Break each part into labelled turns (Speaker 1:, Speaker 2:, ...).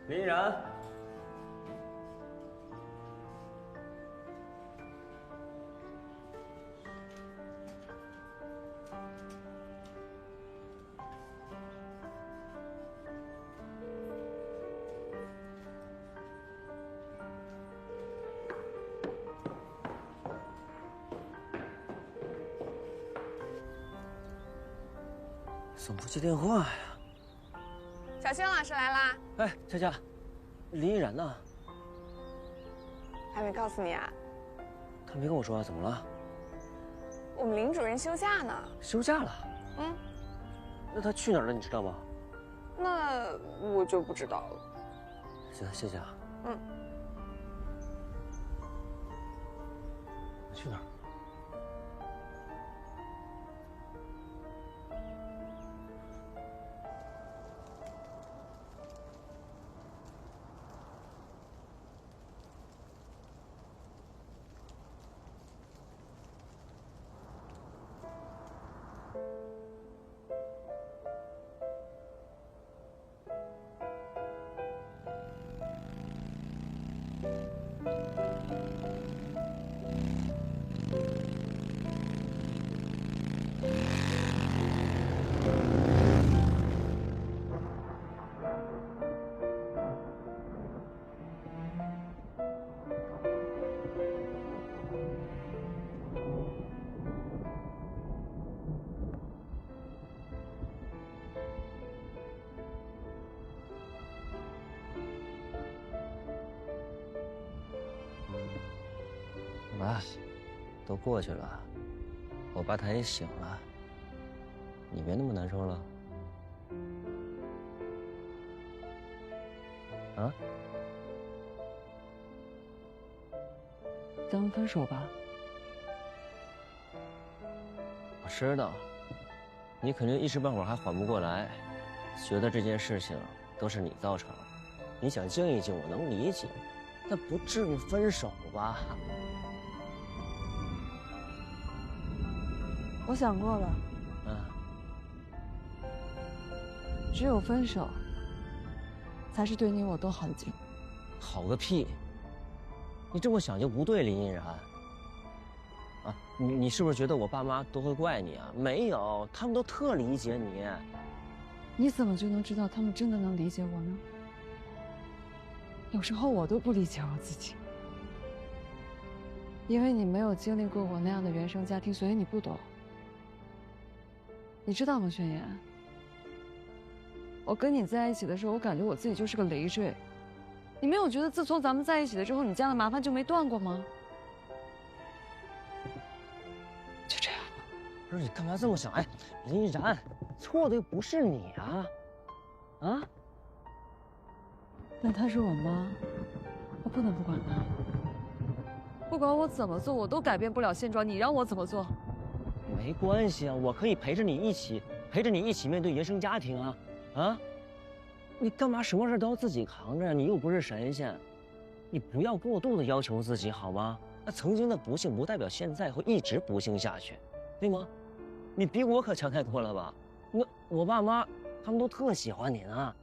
Speaker 1: 林依然，怎么不接电话呀？
Speaker 2: 小星老师来啦！
Speaker 1: 哎，佳佳，林依然呢？
Speaker 2: 还没告诉你啊？
Speaker 1: 他没跟我说啊，怎么了？
Speaker 2: 我们林主任休假呢。
Speaker 1: 休假了？
Speaker 2: 嗯，
Speaker 1: 那他去哪儿了？你知道吗？
Speaker 2: 那我就不知道了。
Speaker 1: 行，谢谢啊。
Speaker 2: 嗯。
Speaker 1: 去哪儿？啊，都过去了，我爸他也醒了，你别那么难受了。啊？
Speaker 3: 咱们分手吧。
Speaker 1: 我知道，你肯定一时半会儿还缓不过来，觉得这件事情都是你造成的，你想静一静，我能理解，但不至于分手吧？
Speaker 3: 我想过了，只有分手，才是对你我都好的结果。
Speaker 1: 好个屁！你这么想就不对，林依然。啊，你是不是觉得我爸妈都会怪你啊？没有，他们都特理解你。
Speaker 3: 你怎么就能知道他们真的能理解我呢？有时候我都不理解我自己，因为你没有经历过我那样的原生家庭，所以你不懂。你知道吗，宣言？我跟你在一起的时候，我感觉我自己就是个累赘。你没有觉得自从咱们在一起了之后，你家的麻烦就没断过吗？就这样吧。
Speaker 1: 不是你干嘛这么想？哎，林依然，错的又不是你啊！啊？
Speaker 3: 但她是我妈，我不能不管她。不管我怎么做，我都改变不了现状。你让我怎么做？
Speaker 1: 没关系啊，我可以陪着你一起面对原生家庭啊！啊？你干嘛什么事都要自己扛着呀？你又不是神仙，你不要过度的要求自己好吗？那曾经的不幸不代表现在会一直不幸下去，对吗？你比我可强太多了吧？我爸妈他们都特喜欢你呢，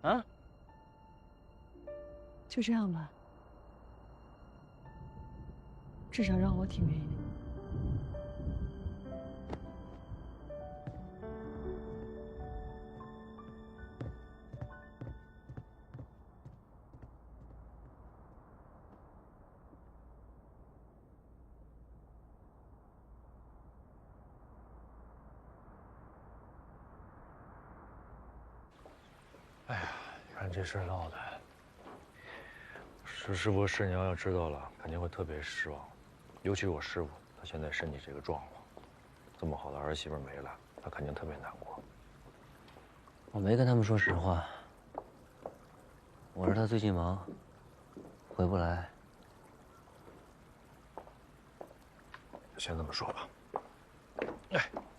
Speaker 1: 啊？
Speaker 3: 就这样吧，至少让我挺愿意的。
Speaker 4: 哎呀，你看这事儿闹的，石师傅师娘要知道了，肯定会特别失望。尤其是我师傅，他现在身体这个状况，这么好的儿媳妇没了，他肯定特别难过。
Speaker 1: 我没跟他们说实话，我说他最近忙，回不来。
Speaker 4: 先这么说吧。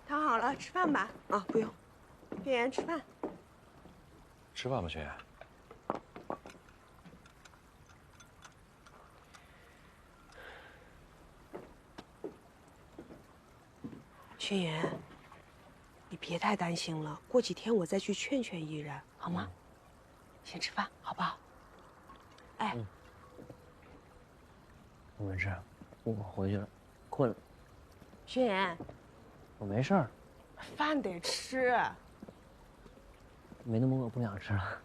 Speaker 5: 躺好了，吃饭吧。啊，不用，宣言吃饭。
Speaker 4: 吃饭吧，轩辕。
Speaker 5: 宣言，你别太担心了，过几天我再去劝劝依然，好吗？先吃饭，好不好？哎，
Speaker 1: 我没事，我回去了，困了。
Speaker 5: 轩言，
Speaker 1: 我没事儿，
Speaker 5: 饭得吃。
Speaker 1: 没那么饿，不想吃了。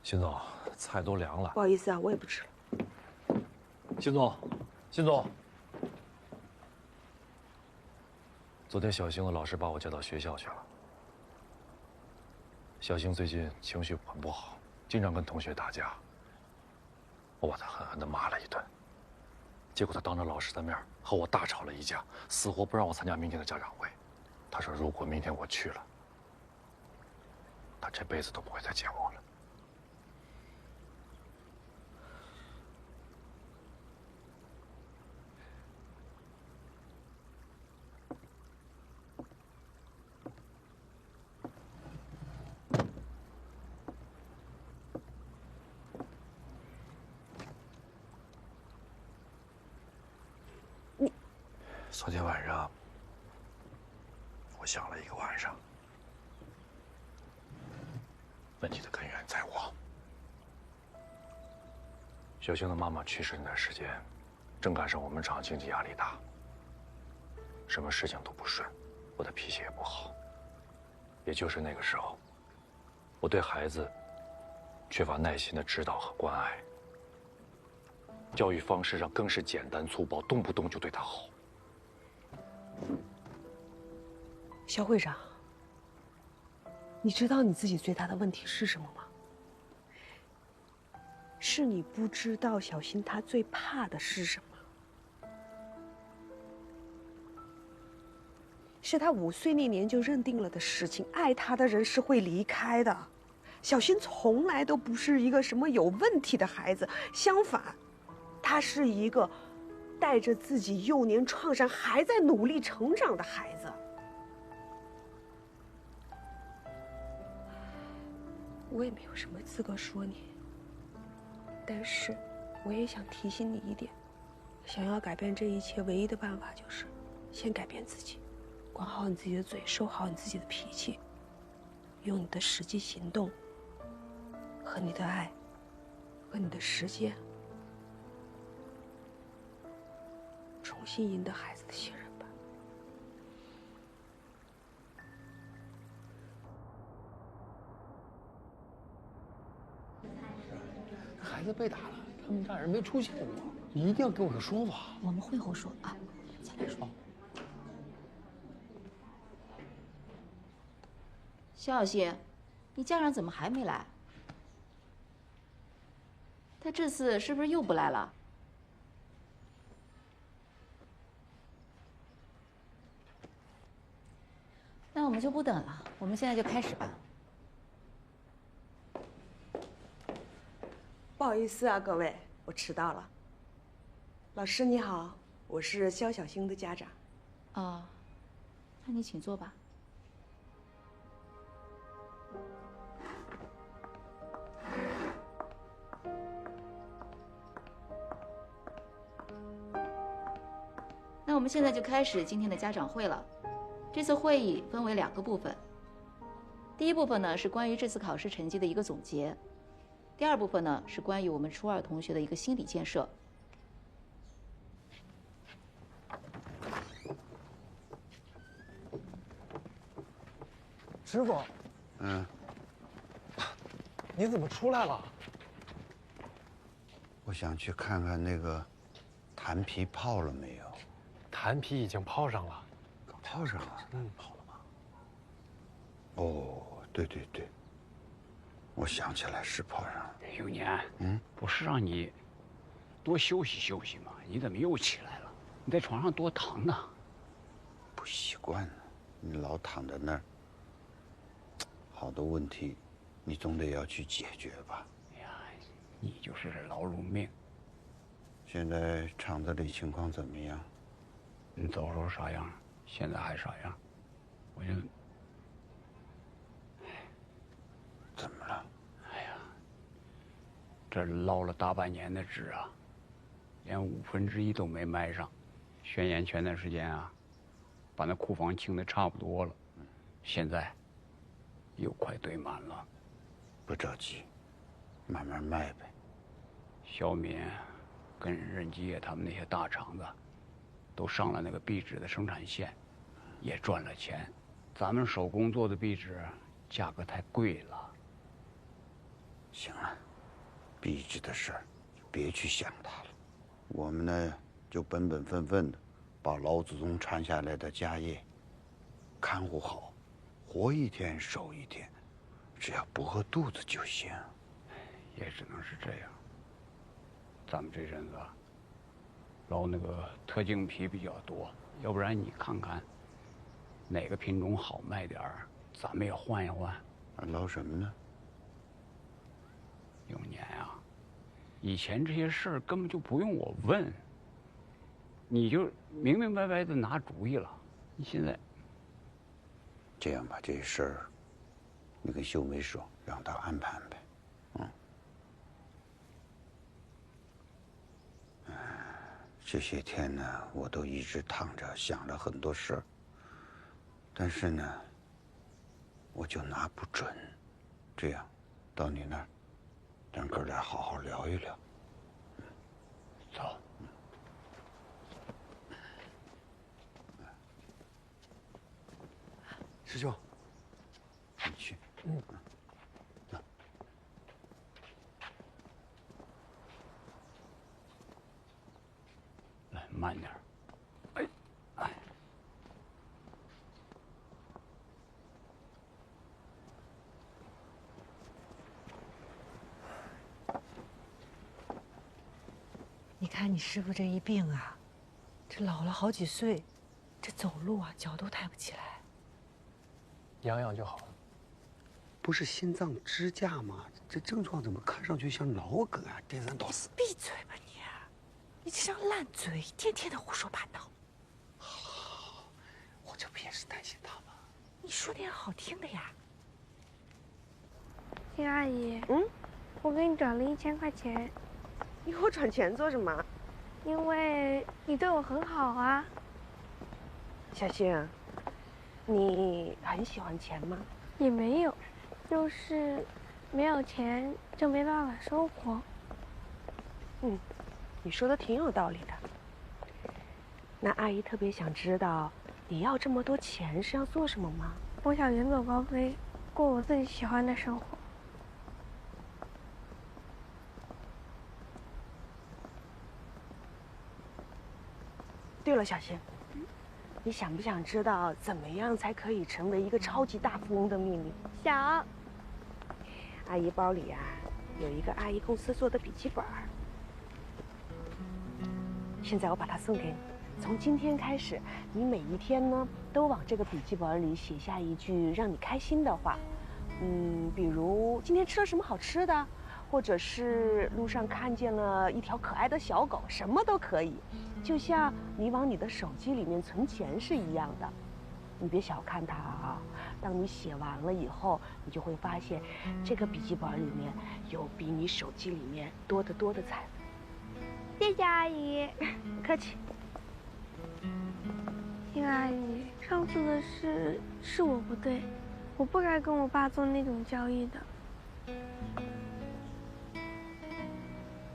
Speaker 4: 辛总，菜都凉了。
Speaker 5: 不好意思啊，我也不吃了。
Speaker 4: 辛总，辛总，昨天小星的老师把我叫到学校去了。小星最近情绪很不好，经常跟同学打架。我把他狠狠地骂了一顿，结果他当着老师的面和我大吵了一架，死活不让我参加明天的家长会。他说如果明天我去了，他这辈子都不会再见我了。昨天晚上，我想了一个晚上。问题的根源在我。小星的妈妈去世那段时间，正赶上我们厂经济压力大，什么事情都不顺，我的脾气也不好。也就是那个时候，我对孩子缺乏耐心的指导和关爱，教育方式上更是简单粗暴，动不动就对他好。
Speaker 5: 肖会长，你知道你自己最大的问题是什么吗？是你不知道小新他最怕的是什么？是他5岁那年就认定了的事情，爱他的人是会离开的。小新从来都不是一个什么有问题的孩子，相反，他是一个带着自己幼年创伤还在努力成长的孩子。我也没有什么资格说你，但是我也想提醒你一点，想要改变这一切，唯一的办法就是先改变自己，管好你自己的嘴，收好你自己的脾气，用你的实际行动和你的爱和你的时间重新赢得孩子的信任吧。
Speaker 6: 孩子被打了，他们家人没出现过，你一定要给我个说法。
Speaker 7: 我们会后说啊，再来说。肖小新，你家长怎么还没来？他这次是不是又不来了？那我们就不等了，我们现在就开始吧。
Speaker 5: 不好意思啊，各位，我迟到了。老师你好，我是肖小星的家长。
Speaker 7: 哦，那你请坐吧。那我们现在就开始今天的家长会了。这次会议分为2个部分。第一部分呢是关于这次考试成绩的一个总结。第2部分呢，是关于我们初2同学的一个心理建设。
Speaker 6: 师傅，你怎么出来了？
Speaker 8: 我想去看看那个坛皮泡了没有。
Speaker 6: 坛皮已经泡上了。
Speaker 8: 泡上了？
Speaker 6: 泡了吗？
Speaker 8: 哦，对对对，我想起来是泡上了。
Speaker 9: 永年，不是让你多休息休息吗？你怎么又起来了？你在床上多躺躺。
Speaker 8: 不习惯呢，你老躺在那儿，好多问题，你总得要去解决吧？
Speaker 9: 哎呀，你就是劳碌命。
Speaker 8: 现在厂子里情况怎么样？
Speaker 9: 你走时候啥样？现在还啥样？我就，
Speaker 8: 怎么了？
Speaker 9: 哎呀，这捞了大半年的纸啊，连1/5都没卖上。宣言前段时间啊，把那库房清的差不多了，现在又快堆满了。
Speaker 8: 不着急，慢慢卖呗。
Speaker 9: 小敏跟任基业他们那些大厂子都上了那个壁纸的生产线，也赚了钱。咱们手工做的壁纸价格太贵了。
Speaker 8: 行了，壁纸的事儿别去想它了。我们呢，就本本分分的把老祖宗传下来的家业看护好，活一天少一天，只要不饿肚子就行。
Speaker 9: 也只能是这样。咱们这阵子捞那个特净皮比较多，要不然你看看哪个品种好卖点儿，咱们也换一换。
Speaker 8: 捞什么呢？
Speaker 9: 永年啊，以前这些事儿根本就不用我问，你就明明白白的拿主意了。你现在
Speaker 8: 这样吧，这事儿你跟秀梅说，让她安排安排。这些天呢，我都一直躺着想了很多事儿，但是呢，我就拿不准。这样，到你那儿，咱哥俩好好聊一聊。
Speaker 9: 走。
Speaker 8: 师兄，你去。走。
Speaker 9: 来，慢点儿。哎。
Speaker 5: 你看你师傅这一病啊，这老了好几岁，这走路啊脚都抬不起来。
Speaker 6: 养养就好了。不是心脏支架吗？这症状怎么看上去像脑梗啊？这咱倒是。
Speaker 5: 闭嘴吧你！你这张烂嘴，天天的胡说八道。
Speaker 6: 我这不也是担心他吗？
Speaker 5: 你说点好听的呀。
Speaker 10: 金阿姨，我给你转了1000块钱。
Speaker 11: 你给我转钱做什么？
Speaker 10: 因为你对我很好啊。
Speaker 11: 小星，你很喜欢钱吗？
Speaker 10: 也没有，就是没有钱就没办法生活。
Speaker 11: 你说的挺有道理的。那阿姨特别想知道，你要这么多钱是要做什么吗？
Speaker 10: 我想远走高飞，过我自己喜欢的生活。
Speaker 11: 对了，小星，你想不想知道怎么样才可以成为一个超级大富翁的秘密？
Speaker 10: 想。
Speaker 11: 阿姨包里啊有一个阿姨公司做的笔记本，现在我把它送给你。从今天开始，你每一天呢都往这个笔记本里写下一句让你开心的话，比如今天吃了什么好吃的，或者是路上看见了一条可爱的小狗，什么都可以，就像你往你的手机里面存钱是一样的。你别小看它啊！当你写完了以后，你就会发现，这个笔记本里面有比你手机里面多得多的财富。
Speaker 10: 谢谢阿姨。
Speaker 11: 不客气。
Speaker 10: 金阿姨，上次的事是我不对，我不该跟我爸做那种交易的。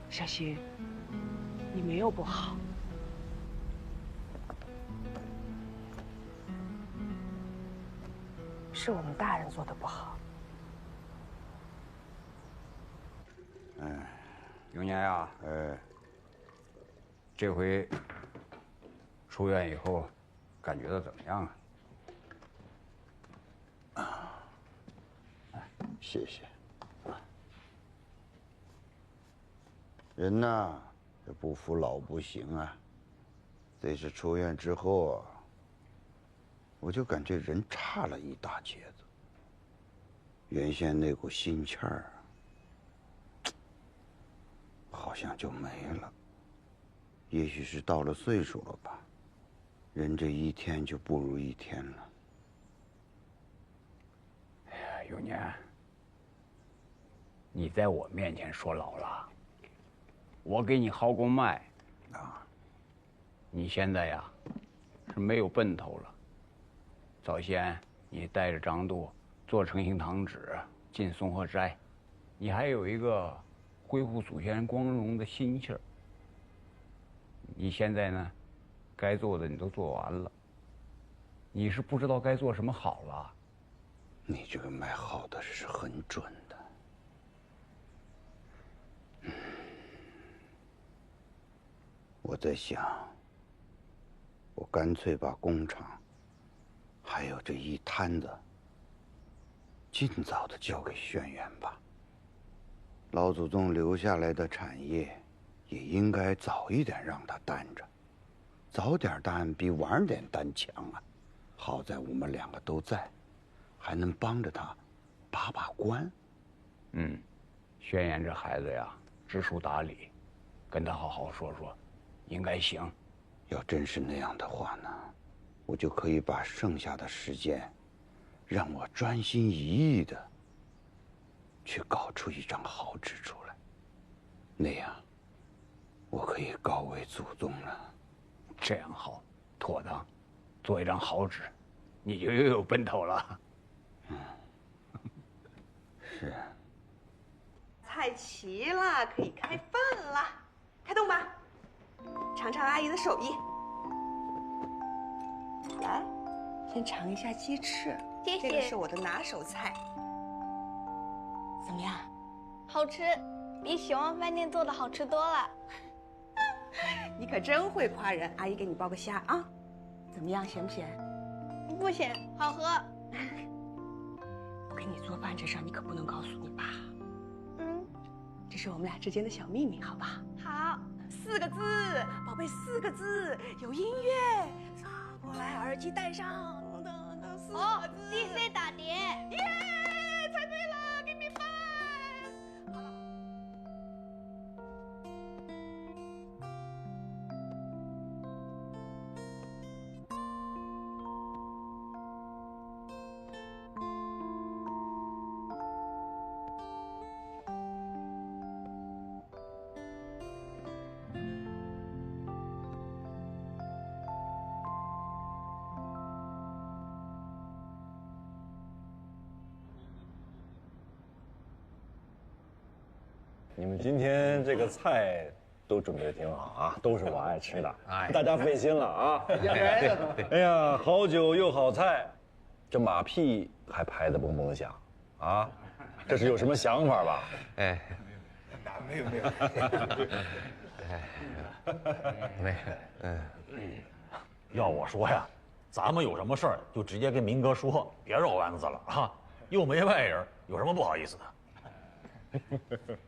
Speaker 11: 小星，你没有不好。是我们大人做的不好。
Speaker 9: 永年呀，这回出院以后，感觉到怎么样
Speaker 8: 啊？谢谢。人呐，这不服老不行啊。这次出院之后啊，我就感觉人差了一大截子。原先那股心气儿，好像就没了。也许是到了岁数了吧，人这一天就不如一天了。
Speaker 9: 哎呀，永年，你在我面前说老了，我给你号过脉啊。你现在呀，是没有奔头了。早先你带着张度做成行堂旨，进松鹤斋，你还有一个恢复祖先光荣的心气儿。你现在呢，该做的你都做完了，你是不知道该做什么好了。
Speaker 8: 你这个卖好的是很准的。我在想，我干脆把工厂，还有这一摊子，尽早的交给轩辕吧。老祖宗留下来的产业，也应该早一点让他担着，早点担比晚点担强啊。好在我们两个都在，还能帮着他把把关。
Speaker 9: 轩辕这孩子呀，知书达理，跟他好好说说，应该行。
Speaker 8: 要真是那样的话呢，我就可以把剩下的时间，让我专心一意的去搞出一张好纸出来，那样我可以告慰祖宗了。
Speaker 9: 这样好，妥当，做一张好纸，你就又有奔头了。
Speaker 8: 是。
Speaker 11: 菜齐了，可以开饭了，开动吧，尝尝阿姨的手艺。来，先尝一下鸡翅，
Speaker 10: 谢谢。
Speaker 11: 这个是我的拿手菜。怎么样？
Speaker 10: 好吃，比喜旺饭店做的好吃多了。
Speaker 11: 你可真会夸人，阿姨给你剥个虾啊。怎么样，咸不咸？
Speaker 10: 不咸，好喝。
Speaker 11: 我给你做饭这事儿，你可不能告诉你爸。这是我们俩之间的小秘密，好吧？
Speaker 10: 好
Speaker 11: ，4个字，宝贝，4个字，有音乐。走过来，耳机戴上，等等，4个字。
Speaker 10: DJ 打碟。
Speaker 11: 耶，猜对了，给你饭。好了。
Speaker 4: 你们今天这个菜都准备的挺好啊，都是我爱吃的，大家费心了啊！哎呀，好酒又好菜，这马屁还拍得蹦蹦响，啊，这是有什么想法吧？
Speaker 12: 哎，没有，没有，
Speaker 13: 要我说呀，咱们有什么事儿就直接跟明哥说，别绕弯子了啊，又没外人，有什么不好意思的？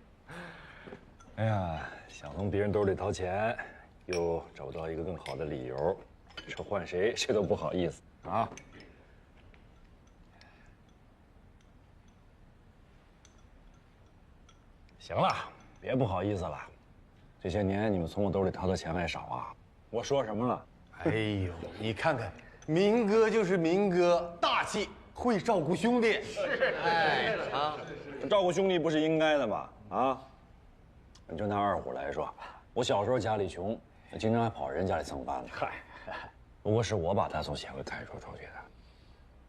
Speaker 4: 哎呀，想从别人兜里掏钱，又找不到一个更好的理由，这换谁都不好意思啊。行了，别不好意思了，这些年你们从我兜里掏的钱还少啊？我说什么了？
Speaker 12: 哎呦，你看看，明哥就是明哥，大气，会照顾兄弟。是，哎啊，
Speaker 4: 照顾兄弟不是应该的吗？啊？你就拿二虎来说，我小时候家里穷，经常还跑人家里蹭饭呢。嗨，不过是我把他从协会开除出去的，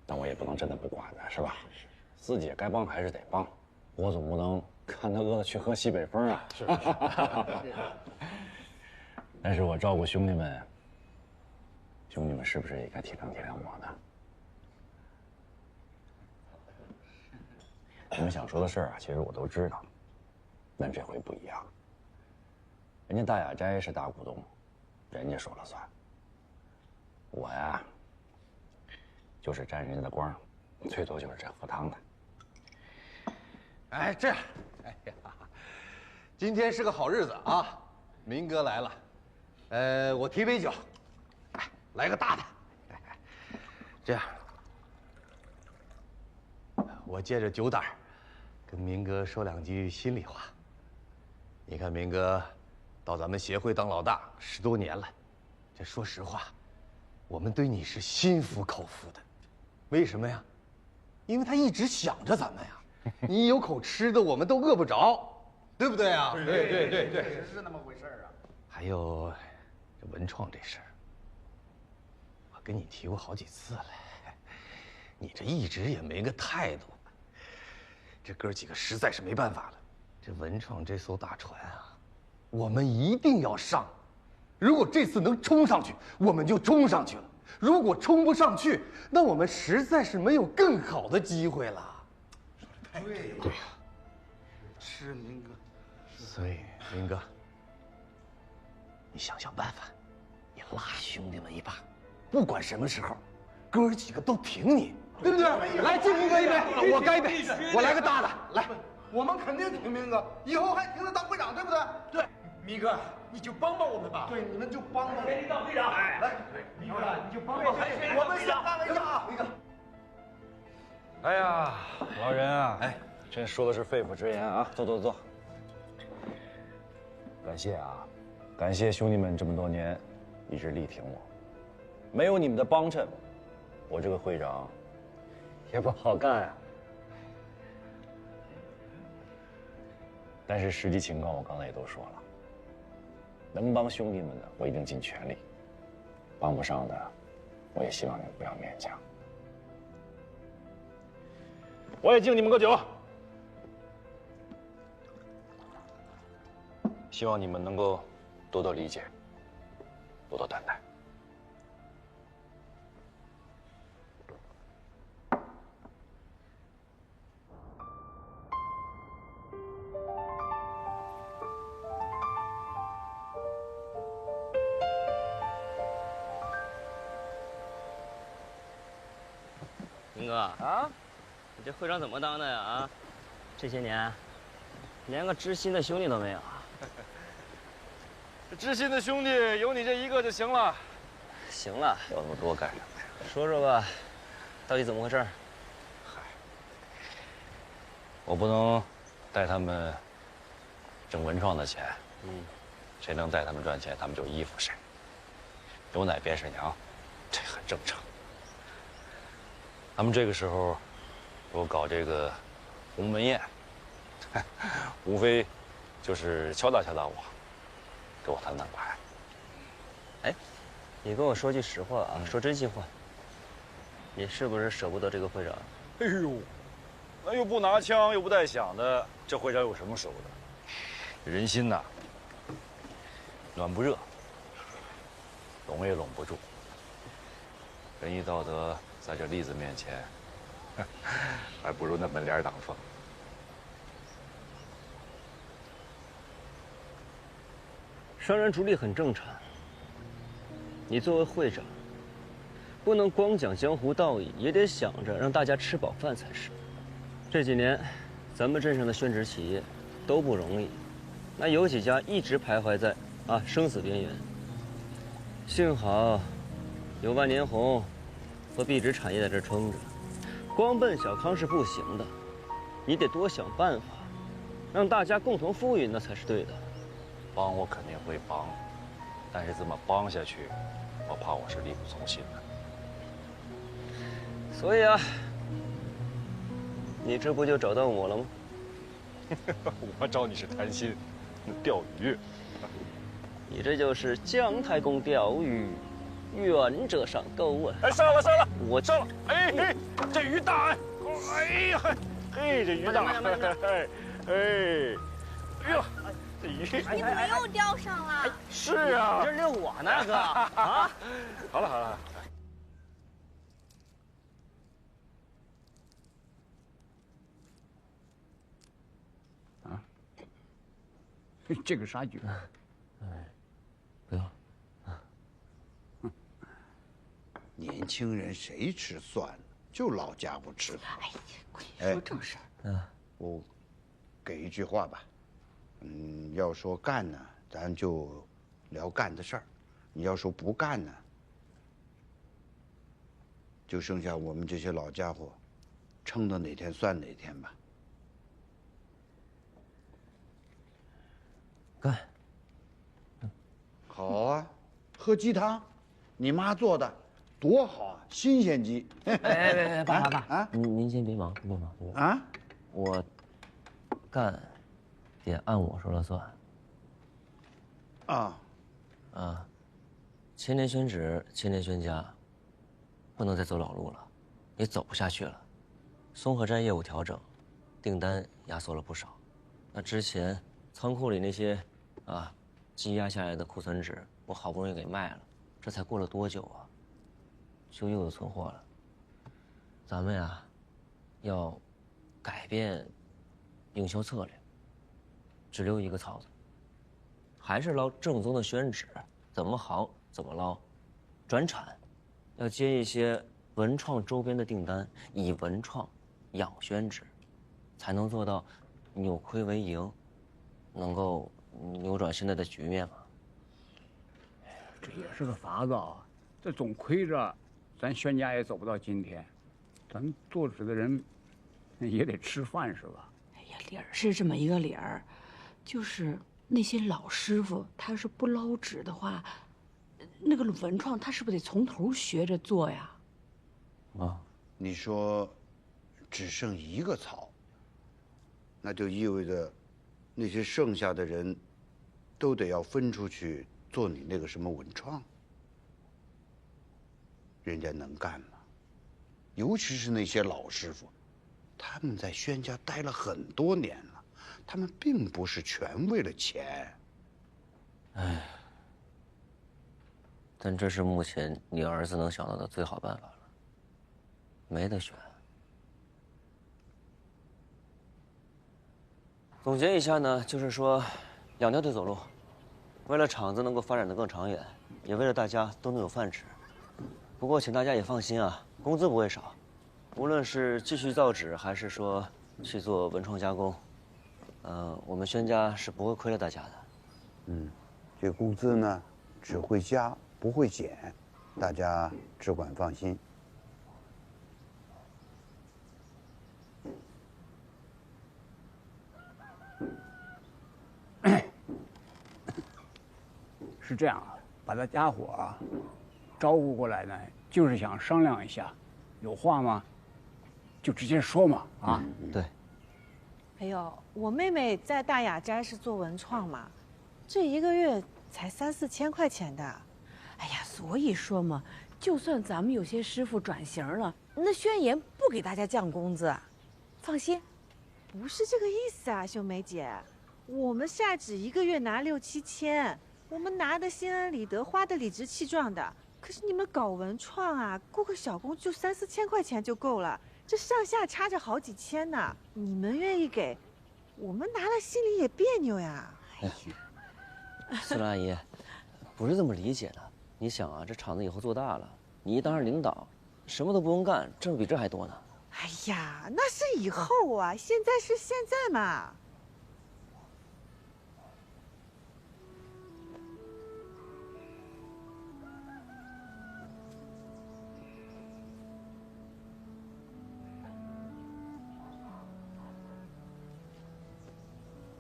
Speaker 4: 但我也不能真的不管他，是吧？自己该帮还是得帮，我总不能看他饿了去喝西北风啊。是。但是我照顾兄弟们，兄弟们是不是也该体谅体谅我呢？你们想说的事儿啊，其实我都知道。但这回不一样，人家大雅斋是大股东，人家说了算。我呀，就是沾人家的光，最多就是这喝汤的。
Speaker 12: 哎，这样，哎呀，今天是个好日子啊，明哥来了，我提杯酒，哎，来个大的。这样，我借着酒胆儿，跟明哥说两句心里话。你看，明哥到咱们协会当老大10多年了，这说实话，我们对你是心服口服的。为什么呀？因为他一直想着咱们呀。你有口吃的，我们都饿不着，对不对啊？对，
Speaker 6: 是那么回事啊。
Speaker 12: 还有这文创这事儿，我跟你提过好几次了。你这一直也没个态度，这哥几个实在是没办法了。这文创这艘大船啊，我们一定要上。如果这次能冲上去，我们就冲上去了；如果冲不上去，那我们实在是没有更好的机会了。
Speaker 6: 对
Speaker 12: 对呀，
Speaker 6: 是明哥。
Speaker 12: 所以明哥，你想想办法，你拉兄弟们一把，不管什么时候，哥几个都挺你，对不对？来，敬明哥一杯，我干一杯，我来个大的，来。
Speaker 6: 我们肯定挺明哥，以后还挺他当会长，对不对？对，明哥，你就帮帮我们吧。对，你们就帮帮我。给你当会长。来，明哥，你就帮帮我们。我们先干一下啊，明哥。
Speaker 4: 哎呀，老人啊，哎，真说的是肺腑之言啊！坐坐坐。感谢啊，感谢兄弟们这么多年一直力挺我，没有你们的帮衬，我这个会长也不好干啊。但是实际情况我刚才也都说了，能帮兄弟们的我一定尽全力，帮不上的我也希望你们不要勉强。我也敬你们个酒，希望你们能够多多理解，多多担待。
Speaker 1: 明哥啊，你这会长怎么当的呀？啊，这些年连个知心的兄弟都没有。
Speaker 4: 这知心的兄弟有你这一个就行了。
Speaker 1: 行了，
Speaker 4: 要那么多干什么呀？
Speaker 1: 说说吧，到底怎么回事？
Speaker 4: 嗨，我不能带他们挣文创的钱。谁能带他们赚钱，他们就依附谁。有奶便是娘，这很正常。他们这个时候给我搞这个鸿门宴，无非就是敲打敲打我，给我摊摊牌。
Speaker 1: 哎，你跟我说句实话啊，说真心话，你是不是舍不得这个会长？
Speaker 4: 哎呦，那又不拿枪又不带响的，这会长有什么舍不得？人心呐，暖不热，拢也拢不住。仁义道德在这栗子面前，还不如那门帘挡风。
Speaker 1: 商人逐利很正常。你作为会长，不能光讲江湖道义，也得想着让大家吃饱饭才是。这几年，咱们镇上的宣纸企业都不容易，那有几家一直徘徊在生死边缘。幸好有万年红和壁纸产业在这撑着，光奔小康是不行的，你得多想办法，让大家共同富裕，那才是对的。
Speaker 4: 帮我肯定会帮，但是这么帮下去，我怕我是力不从心的。
Speaker 1: 所以啊，你这不就找到我了吗？
Speaker 4: 我找你是谈心，钓鱼。
Speaker 1: 你这就是姜太公钓鱼，愿者上钩啊！
Speaker 4: 哎，上了上了，
Speaker 1: 我
Speaker 4: 上了！哎嘿，这鱼大哎！哎呀嘿，这鱼大！哎哎呀，这鱼！
Speaker 10: 你怎么又钓上了？
Speaker 4: 是啊，
Speaker 1: 你这遛我呢，哥啊！
Speaker 4: 好了好了。
Speaker 9: 啊，这个啥鱼？
Speaker 1: 不要。
Speaker 8: 年轻人谁吃蒜呢？就老家不吃。
Speaker 3: 哎呀，快说正事儿。
Speaker 8: 我给一句话吧，要说干呢，咱就聊干的事儿；你要说不干呢，就剩下我们这些老家伙，撑到哪天算哪天吧。
Speaker 1: 干。
Speaker 8: 好啊，喝鸡汤，你妈做的，多好啊，新鲜鸡。
Speaker 1: 哎，爸啊，您先别忙，别忙
Speaker 8: 啊，
Speaker 1: 我干得按我说了算。千年宣纸，千年宣家，不能再走老路了。也走不下去了。松河斋业务调整，订单压缩了不少。那之前仓库里那些积压下来的库存纸，我好不容易给卖了，这才过了多久啊，就又有存货了。咱们呀，要改变营销策略，只留一个槽子，还是捞正宗的宣纸，怎么好怎么捞。转产，要接一些文创周边的订单，以文创养宣纸，才能做到扭亏为盈，能够扭转现在的局面嘛。
Speaker 9: 这也是个法子啊，这总亏着，咱宣家也走不到今天。咱做纸的人也得吃饭是吧？
Speaker 5: 哎呀，理儿是这么一个理儿，就是那些老师傅，他要是不捞纸的话，那个文创他是不是得从头学着做呀？
Speaker 8: 你说只剩一个槽，那就意味着那些剩下的人都得要分出去做你那个什么文创。人家能干吗？尤其是那些老师傅，他们在宣家待了很多年了，他们并不是全为了钱。
Speaker 1: 唉，但这是目前你儿子能想到的最好办法了，没得选。总结一下呢，就是说，两条腿走路，为了厂子能够发展得更长远，也为了大家都能有饭吃。不过，请大家也放心啊，工资不会少，无论是继续造纸，还是说去做文创加工，我们宣家是不会亏了大家的。
Speaker 8: 这工资呢，只会加不会减，大家只管放心。
Speaker 9: 是这样啊，把大家伙啊招呼过来呢，就是想商量一下，有话吗？就直接说嘛啊。
Speaker 1: 对。
Speaker 14: 哎呦，我妹妹在大雅斋是做文创嘛，这一个月才3、4千块钱的。
Speaker 5: 哎呀，所以说嘛，就算咱们有些师傅转型了，那宣言不给大家降工资，放心。
Speaker 14: 不是这个意思啊，秀梅姐，我们下纸一个月拿6、7千，我们拿的心安理得，花的理直气壮的。可是你们搞文创啊，雇个小工就3、4千块钱就够了，这上下差着好几千呢。你们愿意给，我们拿了心里也别扭呀。
Speaker 1: 哎呀，孙阿姨，不是这么理解的。你想啊，这厂子以后做大了，你一当上领导，什么都不用干，挣比这还多呢。
Speaker 14: 哎呀，那是以后啊，现在是现在嘛。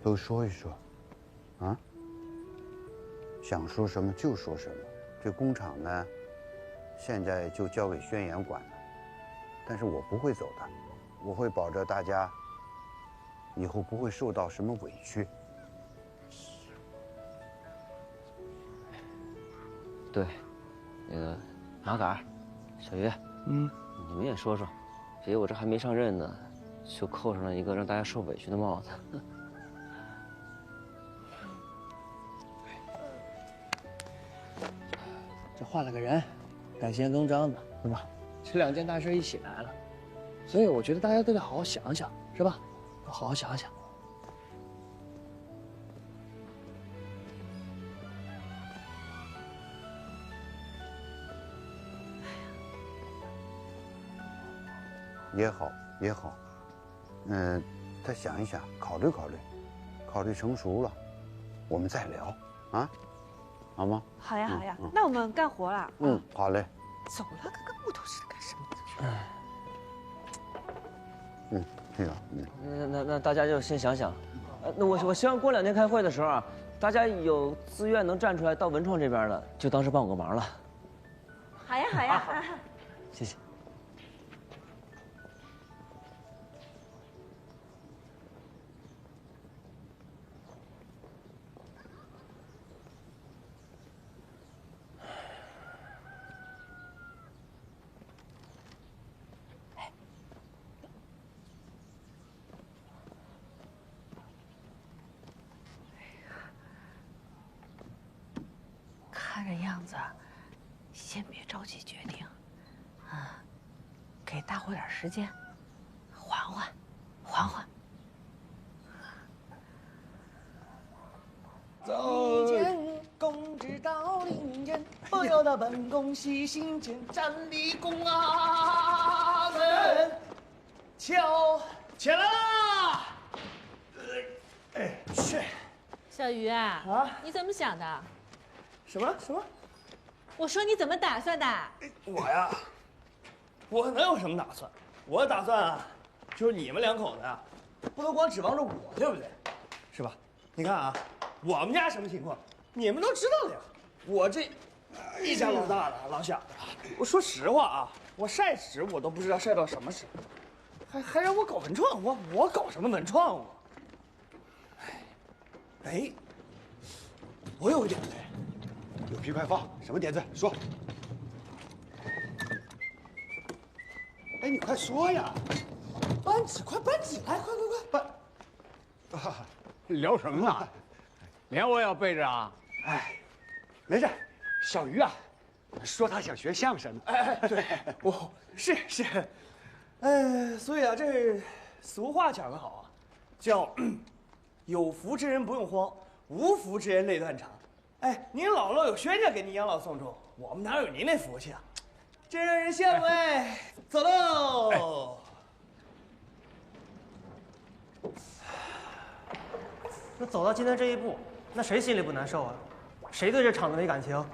Speaker 8: 都说一说，啊，想说什么就说什么。这工厂呢，现在就交给宣言管了，但是我不会走的，我会保证大家以后不会受到什么委屈。
Speaker 1: 对，那个马杆、小鱼，你们也说说，别我这还没上任呢，就扣上了一个让大家受委屈的帽子。
Speaker 15: 这换了个人，改弦更张的，是吧？这2件大事一起来了，所以我觉得大家都得好好想想，是吧？都好好想想。
Speaker 8: 也好，也好，再想一想，考虑考虑，考虑成熟了，我们再聊啊，好吗？
Speaker 14: 好呀，好呀，那我们干活了。
Speaker 8: 好嘞。
Speaker 14: 走了，跟个木头似的，干什么？
Speaker 8: 这个，
Speaker 1: 那大家就先想想，那我希望过2天开会的时候啊，大家有自愿能站出来到文创这边的，就当是帮我个忙了。
Speaker 14: 好呀，好呀，
Speaker 1: 谢谢。
Speaker 11: 这样子，先别着急决定，啊，给大伙点时间，缓缓，缓缓。
Speaker 15: 走见公知到林间，不由得本宫喜心间，站立宫啊门，敲起来啦！哎，去。
Speaker 16: 小鱼啊，你怎么想的？
Speaker 15: 什么？
Speaker 16: 我说你怎么打算的？
Speaker 15: 我呀，我能有什么打算？我的打算啊，就是你们两口子啊，不能光指望着我，对不对？是吧？你看啊，我们家什么情况，你们都知道的呀。我这一家老大的老小的，我说实话啊，我晒纸我都不知道晒到什么时候，还让我搞文创，我搞什么文创我？哎，我有个点子，
Speaker 8: 有屁快放，什么点子？说。哎，你快说呀！
Speaker 15: 搬纸，快搬纸来，快
Speaker 8: 搬！啊，
Speaker 9: 聊什么呢？连我也要背着啊？
Speaker 15: 哎，没事，小鱼啊，说他想学相声。哎，对，我是，所以啊，这俗话讲得好啊，叫有福之人不用慌，无福之人泪断肠。哎，您姥姥有轩家给您养老送终，我们哪有您那福气啊？真让人羡慕哎！走喽。
Speaker 17: 那走到今天这一步，那谁心里不难受啊？谁对这厂子没感情？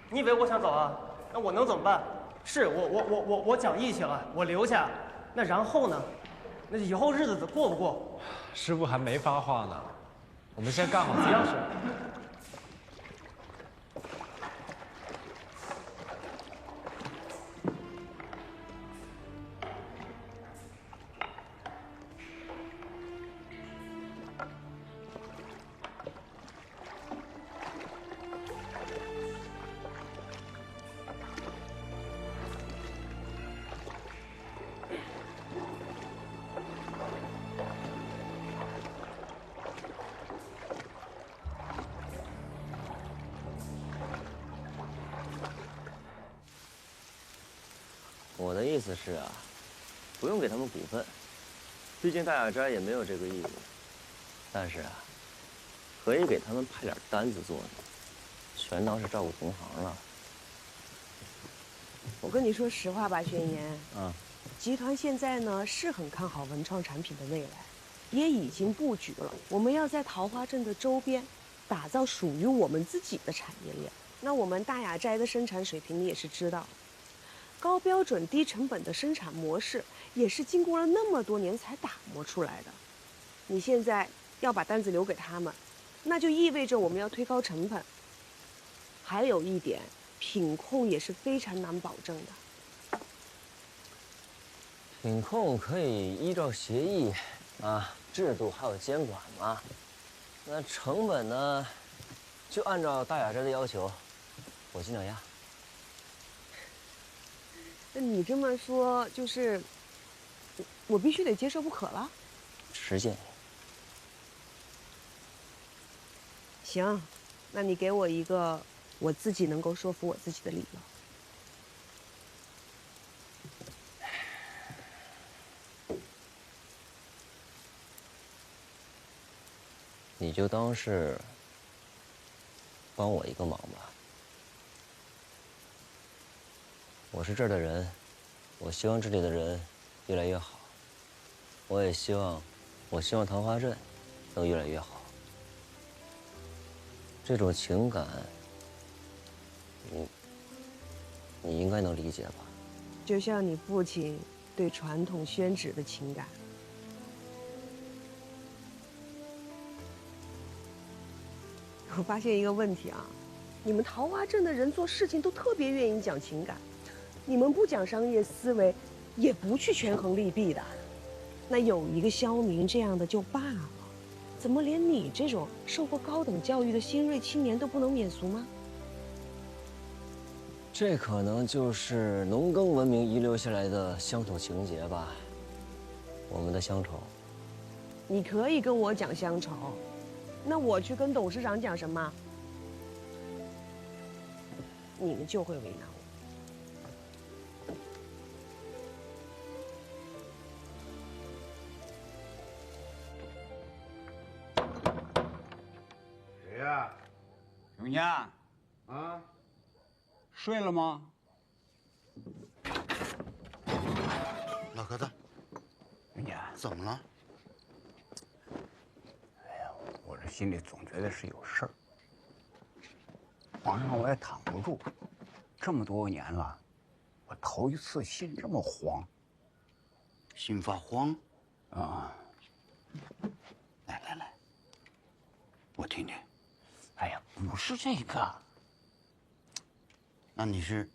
Speaker 17: 你以为我想走啊？那我能怎么办？是我讲义气了，我留下。那然后呢？那以后日子过不过？
Speaker 18: 师傅还没发话呢，我们先干好自己的事。
Speaker 1: 我的意思是啊，不用给他们股份，毕竟大雅斋也没有这个义务。但是啊，可以给他们派点单子做的，全当是照顾同行了。
Speaker 11: 我跟你说实话吧，宣言。
Speaker 1: 啊，
Speaker 11: 集团现在呢是很看好文创产品的未来，也已经布局了。我们要在桃花镇的周边，打造属于我们自己的产业链。那我们大雅斋的生产水平你也是知道。高标准、低成本的生产模式，也是经过了那么多年才打磨出来的。你现在要把单子留给他们，那就意味着我们要推高成本。还有一点，品控也是非常难保证的。
Speaker 1: 品控可以依照协议啊、制度还有监管嘛。那成本呢，就按照大雅斋的要求，我尽量压。
Speaker 11: 那你这么说，就是我必须得接受不可了？
Speaker 1: 实践。
Speaker 11: 行，那你给我一个我自己能够说服我自己的理由。
Speaker 1: 你就当是帮我一个忙吧。我是这儿的人，我希望这里的人越来越好。我希望桃花镇能越来越好。这种情感，你应该能理解吧？
Speaker 11: 就像你父亲对传统宣纸的情感。我发现一个问题啊，你们桃花镇的人做事情都特别愿意讲情感。你们不讲商业思维，也不去权衡利弊的，那有一个萧明这样的就罢了，怎么连你这种受过高等教育的新锐青年都不能免俗吗？
Speaker 1: 这可能就是农耕文明遗留下来的乡土情结吧，我们的乡愁。
Speaker 11: 你可以跟我讲乡愁，那我去跟董事长讲什么？你们就会为难我。
Speaker 8: 谁呀？
Speaker 9: 永家，
Speaker 8: 啊，
Speaker 9: 睡了吗？
Speaker 8: 老壳子，
Speaker 9: 永家，
Speaker 8: 怎么了？
Speaker 9: 哎呀，我这心里总觉得是有事儿。皇上我也躺不住，这么多年了，我头一次心这么慌。
Speaker 8: 心发慌？
Speaker 9: 啊！
Speaker 8: 来，我听听。
Speaker 9: 哎呀，不是这个。
Speaker 8: 那你是？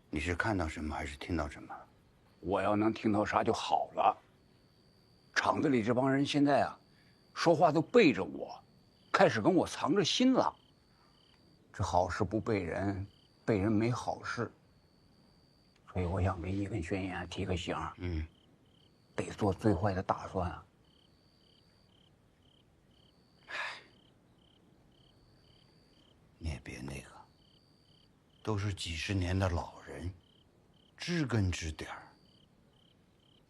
Speaker 8: 你是看到什么还是听到什么？
Speaker 9: 我要能听到啥就好了。厂子里这帮人现在啊，说话都背着我，开始跟我藏着心了。这好事不背人，背人没好事。所以我想给你跟宣言提个醒，得做最坏的打算啊。
Speaker 8: 你也别那个，都是几十年的老人，知根知底儿。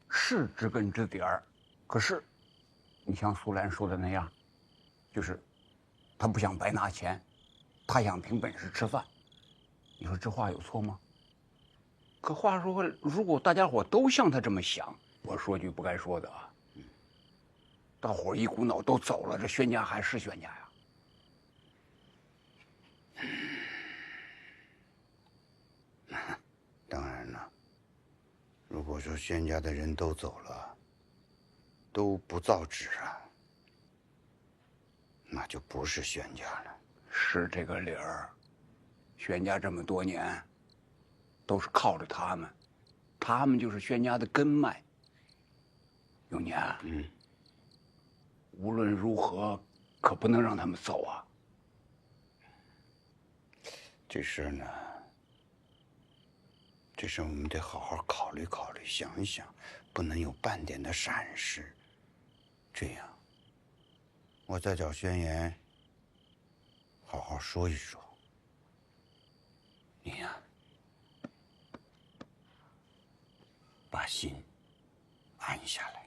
Speaker 9: 是知根知底儿，可是，你像苏兰说的那样，就是他不想白拿钱，他想凭本事吃饭。你说这话有错吗？可话说回来，如果大家伙都像他这么想，我说句不该说的啊，大伙一股脑都走了，这宣家还是宣家呀？
Speaker 8: 当然了，如果说宣家的人都走了，都不造纸啊，那就不是宣家了。
Speaker 9: 是这个理儿。宣家这么多年，都是靠着他们，他们就是宣家的根脉。永年，无论如何，可不能让他们走啊。
Speaker 8: 这事呢，这事我们得好好考虑考虑，想一想，不能有半点的闪失。这样，我再找宣言，好好说一说。你呀，把心安下来。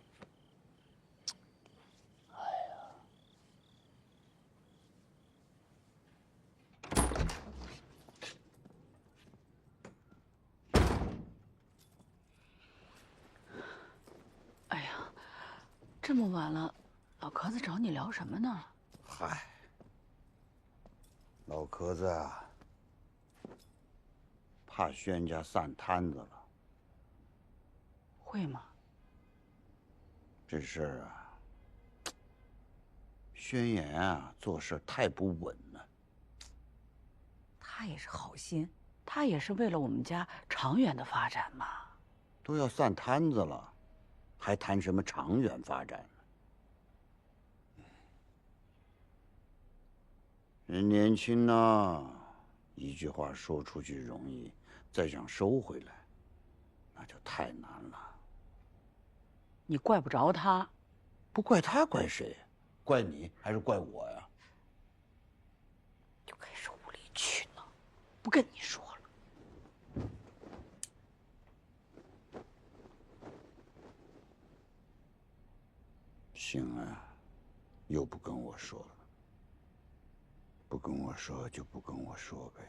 Speaker 19: 哎呀，这么晚了，老壳子找你聊什么呢？
Speaker 8: 嗨，老壳子啊，怕宣家散摊子了。
Speaker 19: 会吗？
Speaker 8: 这事儿啊，宣言啊，做事太不稳了。
Speaker 19: 他也是好心，他也是为了我们家长远的发展嘛。
Speaker 8: 都要散摊子了，还谈什么长远发展呢？人年轻呐，一句话说出去容易，再想收回来，那就太难了。
Speaker 19: 你怪不着他，
Speaker 8: 不怪他，怪谁？怪你还是怪我呀？
Speaker 19: 就该是无理取闹，不跟你说了。
Speaker 8: 行啊，又不跟我说了。不跟我说就不跟我说呗。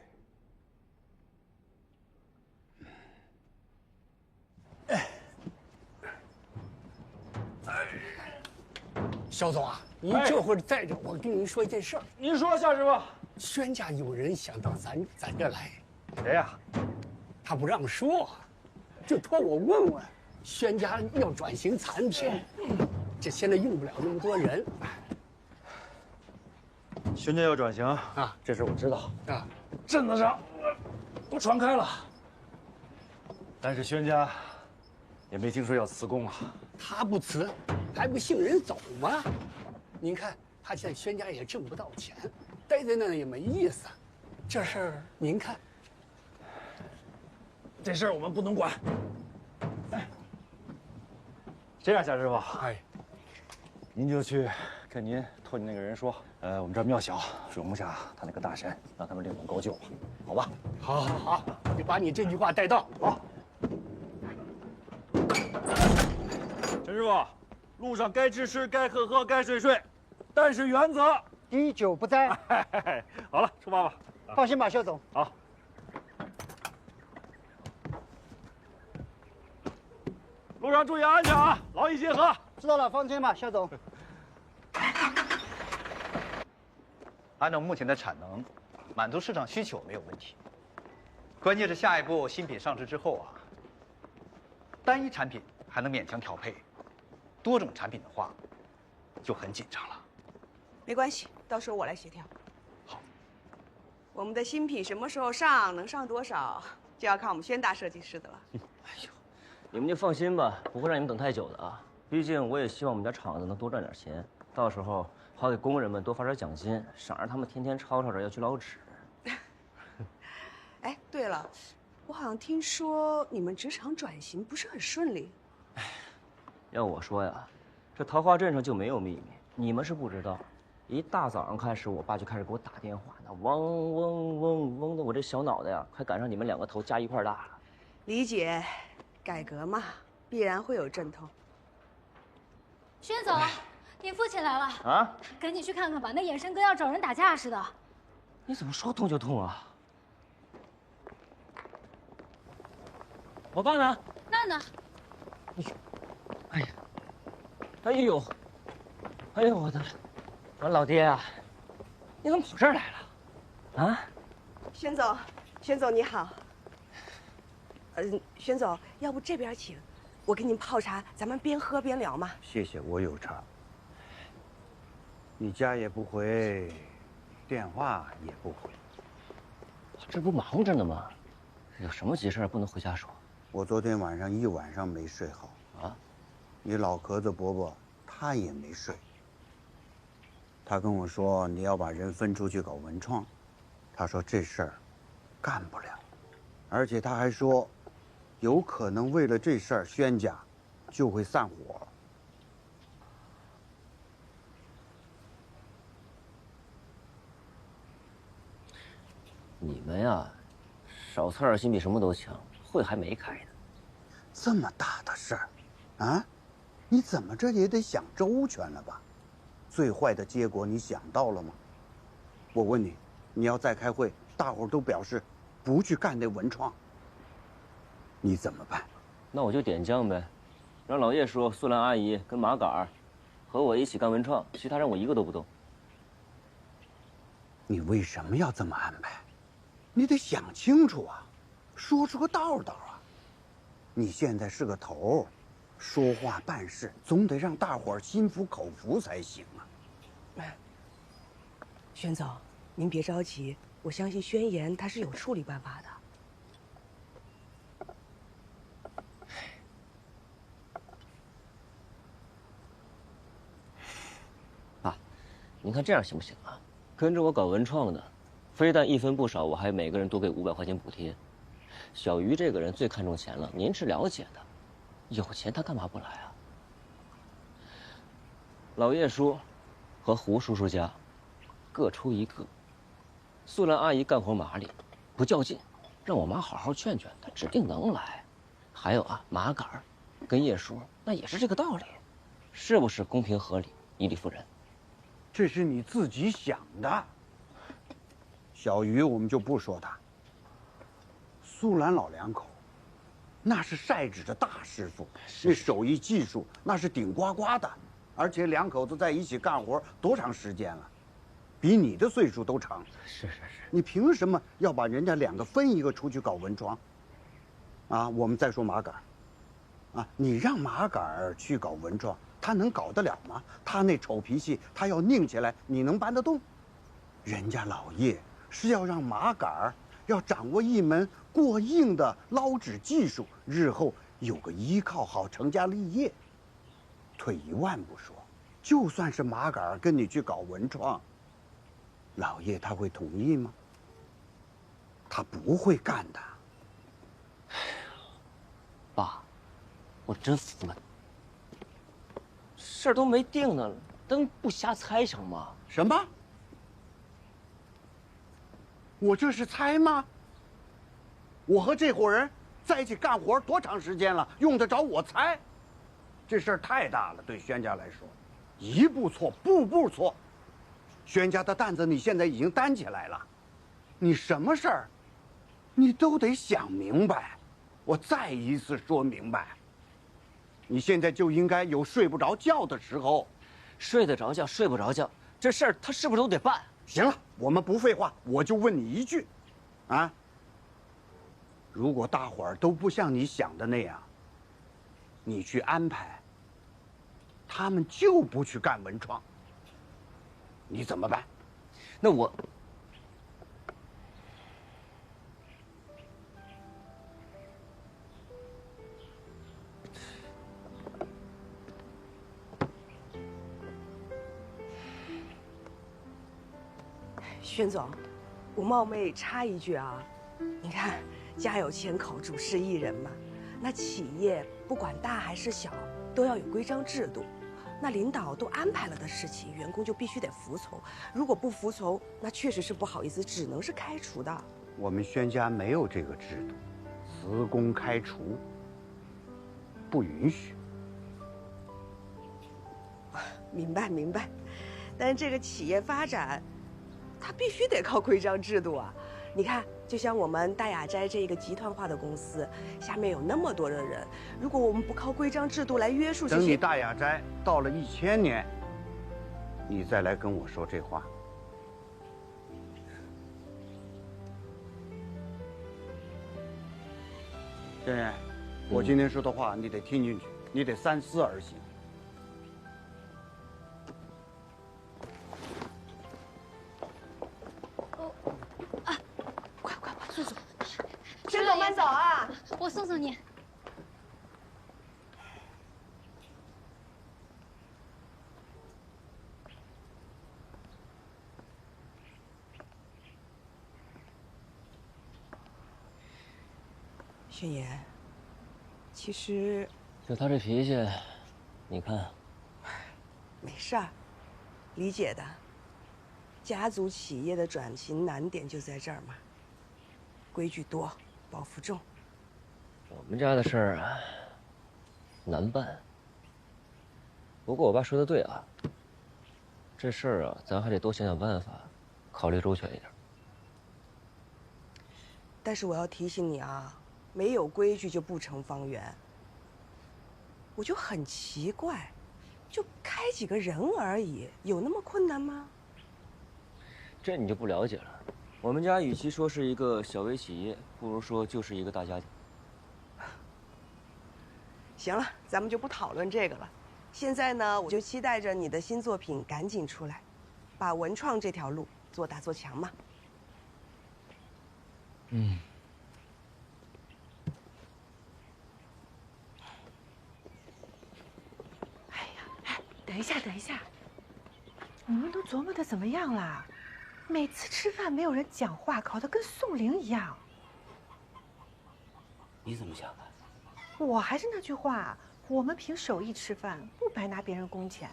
Speaker 20: 肖总啊，您这会儿在这，我跟您说一件事儿。
Speaker 6: 您说，夏师傅。
Speaker 20: 宣家有人想到咱这来。
Speaker 6: 谁呀？
Speaker 20: 他不让说，就托我问问。宣家要转型产品，这现在用不了那么多人。
Speaker 12: 宣家要转型啊，这事我知道
Speaker 20: 啊，
Speaker 12: 镇子上都传开了，但是宣家也没听说要辞工啊。
Speaker 20: 他不辞，还不信人走吗？您看他现在宣家也挣不到钱，待在那也没意思。这事儿您看，
Speaker 12: 这事儿我们不能管。这样，夏师傅，
Speaker 20: 哎，
Speaker 12: 您就去
Speaker 4: 跟您托你那个人说，我们这庙小，容不下他那个大神，让他们另拢高就，好吧？
Speaker 20: 好，好，好，你把你这句话带到啊。
Speaker 13: 陈师傅，路上该吃吃，该喝喝，该睡睡，但是原则
Speaker 20: 滴酒不沾。
Speaker 13: 好了，出发吧。
Speaker 20: 放心吧，肖总。
Speaker 13: 好。路上注意安全啊，劳逸结合。
Speaker 20: 知道了，放心吧，肖总。
Speaker 21: 按照目前的产能，满足市场需求没有问题。关键是下一步新品上市之后啊，单一产品还能勉强调配，多种产品的话，就很紧张了。
Speaker 11: 没关系，到时候我来协调。好。我们的新品什么时候上，能上多少，就要看我们宣大设计师的了。
Speaker 1: 你们就放心吧，不会让你们等太久的啊。毕竟我也希望我们家厂子能多赚点钱，到时候好给工人们多发点奖金，省着他们天天吵吵着要去捞纸。
Speaker 11: 哎，对了，我好像听说你们职场转型不是很顺利。
Speaker 1: 要我说呀，这桃花镇上就没有秘密，你们是不知道。一大早上开始，我爸就开始给我打电话，那嗡嗡嗡嗡的，我这小脑袋呀，快赶上你们两个头加一块大了。
Speaker 11: 理解，改革嘛，必然会有阵痛。
Speaker 22: 轩总，你父亲来了
Speaker 1: 啊！
Speaker 22: 赶紧去看看吧，那眼神跟要找人打架似的。
Speaker 1: 你怎么说痛就痛啊？我爸呢？
Speaker 22: 那呢？
Speaker 1: 哎呀，哎呦，哎呦我的，我老爹啊，你怎么跑这儿来了？啊？
Speaker 11: 轩总，轩总你好。轩总，要不这边请，我给您泡茶，咱们边喝边聊嘛。
Speaker 8: 谢谢，我有茶。你家也不回，电话也不回，
Speaker 1: 这不忙着呢吗？有什么急事不能回家说？
Speaker 8: 我昨天晚上一晚上没睡好啊。你老壳子伯伯他也没睡。他跟我说你要把人分出去搞文创，他说这事儿干不了，而且他还说，有可能为了这事儿宣家就会散伙。
Speaker 1: 你们呀，少操点心比什么都强。会还没开呢，
Speaker 8: 这么大的事儿，啊，你怎么着也得想周全了吧？最坏的结果你想到了吗？我问你，你要再开会，大伙儿都表示不去干那文创，你怎么办？
Speaker 1: 那我就点将呗，让老叶说素兰阿姨跟马杆儿和我一起干文创，其他人我一个都不动。
Speaker 8: 你为什么要这么安排？你得想清楚啊！说出个道道啊！你现在是个头儿，说话办事总得让大伙儿心服口服才行啊。
Speaker 11: 轩总，您别着急，我相信宣言他是有处理办法的。
Speaker 1: 爸，您看这样行不行啊？跟着我搞文创的，非但一分不少，我还每个人多给500块钱补贴。小鱼这个人最看重钱了，您是了解的，有钱他干嘛不来啊？老叶叔和胡叔叔家各出一个，素兰阿姨干活麻利，不较劲，让我妈好好劝劝她，指定能来。还有啊，马杆儿跟叶叔那也是这个道理，是不是公平合理，以理服人？
Speaker 8: 这是你自己想的。小鱼我们就不说他。苏兰老两口，那是晒纸的大师傅，那手艺技术那是顶呱呱的，而且两口子在一起干活多长时间了，比你的岁数都长。
Speaker 1: 是。
Speaker 8: 你凭什么要把人家两个分一个出去搞文创？啊，我们再说马杆儿，啊，你让马杆儿去搞文创，他能搞得了吗？他那丑脾气，他要拧起来，你能搬得动？人家老叶是要让马杆儿要掌握一门过硬的捞纸技术，日后有个依靠，好成家立业。退一万步说，就算是马杆儿跟你去搞文创，老叶他会同意吗？他不会干的。
Speaker 1: 爸，我真服了你，事儿都没定呢，咱不瞎猜行吗？
Speaker 8: 什么？我这是猜吗？我和这伙人在一起干活多长时间了，用得着我猜？这事儿太大了，对轩家来说，一步错，步步错。轩家的担子你现在已经担起来了，你什么事儿，你都得想明白。我再一次说明白，你现在就应该有睡不着觉的时候。
Speaker 1: 睡得着觉，睡不着觉，这事儿他是不是都得办？
Speaker 8: 行了，我们不废话，我就问你一句，啊，如果大伙儿都不像你想的那样，你去安排，他们就不去干文创，你怎么办？
Speaker 1: 那我，
Speaker 11: 轩总，我冒昧插一句啊，你看家有千口，主事一人嘛。那企业不管大还是小，都要有规章制度。那领导都安排了的事情，员工就必须得服从。如果不服从，那确实是不好意思，只能是开除的。
Speaker 8: 我们轩家没有这个制度，辞工开除不允许。
Speaker 11: 明白明白，但是这个企业发展，它必须得靠规章制度啊！你看，就像我们大雅斋这一个集团化的公司，下面有那么多的人，如果我们不靠规章制度来约束这些，
Speaker 8: 等你大雅斋到了1000年，你再来跟我说这话。轩轩，我今天说的话你得听进去，你得三思而行。
Speaker 11: 轩总慢走啊！
Speaker 22: 我送送你。
Speaker 11: 轩言，其实
Speaker 1: 就他这脾气，你看，
Speaker 11: 没事儿，理解的。家族企业的转型难点就在这儿嘛，规矩多，包袱重。
Speaker 1: 我们家的事儿啊，难办。不过我爸说的对啊，这事儿啊，咱还得多想想办法，考虑周全一点。
Speaker 11: 但是我要提醒你啊，没有规矩就不成方圆。我就很奇怪，就开几个人而已，有那么困难吗？
Speaker 1: 这你就不了解了。我们家与其说是一个小微企业，不如说就是一个大家庭。
Speaker 11: 行了，咱们就不讨论这个了。现在呢，我就期待着你的新作品赶紧出来，把文创这条路做大做强嘛。
Speaker 1: 嗯。
Speaker 14: 等一下，等一下，你们都琢磨的怎么样啦？每次吃饭没有人讲话，搞得跟送灵一样。
Speaker 19: 你怎么想的？
Speaker 14: 我还是那句话，我们凭手艺吃饭，不白拿别人工钱。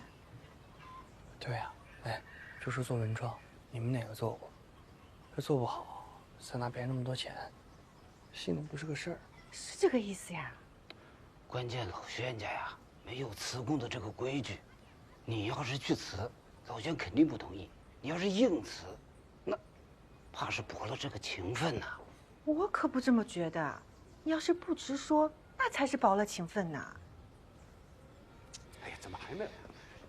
Speaker 17: 对呀，哎，这是做文创，你们哪个做过？这做不好，再拿别人那么多钱，心里不是个事儿。
Speaker 14: 是这个意思呀？
Speaker 19: 关键老轩家呀，没有辞工的这个规矩。你要是去辞，老轩肯定不同意。你要是硬辞，那怕是驳了这个情分呐。
Speaker 14: 我可不这么觉得。你要是不直说，那才是薄了情分呢。
Speaker 20: 哎呀，怎么还没来？